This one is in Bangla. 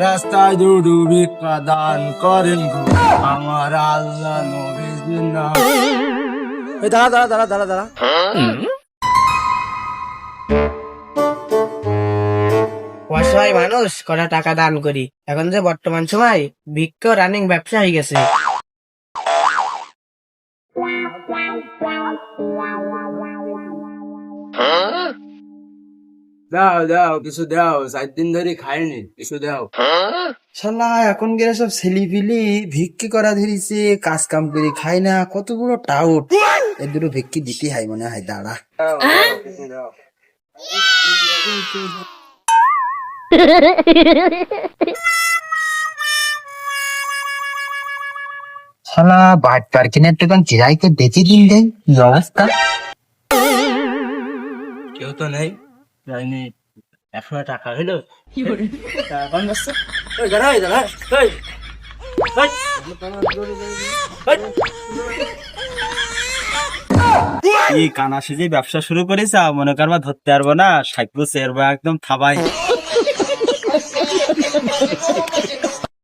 রাস্তায় দুডু ভিক্ষা দান করেন গো আমার আল্লাহ নবীর নাম। দাঁড়া দাঁড়া দাঁড়া দাঁড়া দাঁড়া, অসহায় মানুষ কটা টাকা দান করি, এখন যে বর্তমান সময় ভিক্ষা রানিং ব্যবসা হয়ে গেছে। দাও দাও কিছু দাও, 4 দিন ধরে খাইনি, কিছু দাও। শালা এখন গেলে সব ছেলিপিলি ভিক্ষি করা ধরিছে, কাজ কাম করে খাই না, কত বড় টাউট। এর দুটো ভিক্ষি দিতে হয় মনে হয়, দাঁড়া। শালা বাট পার্কিনের দোকান চিরাইকে বেঁচে দিন দেয়, কি অবস্থা। কেউ তো নেই, যাইনি। 100 টাকা হইলো, এই কানা সেজে ব্যবসা শুরু করেছে, মনে করবা ধরতে পারবো না, সাইকেল চেরবা একদম থাবাই।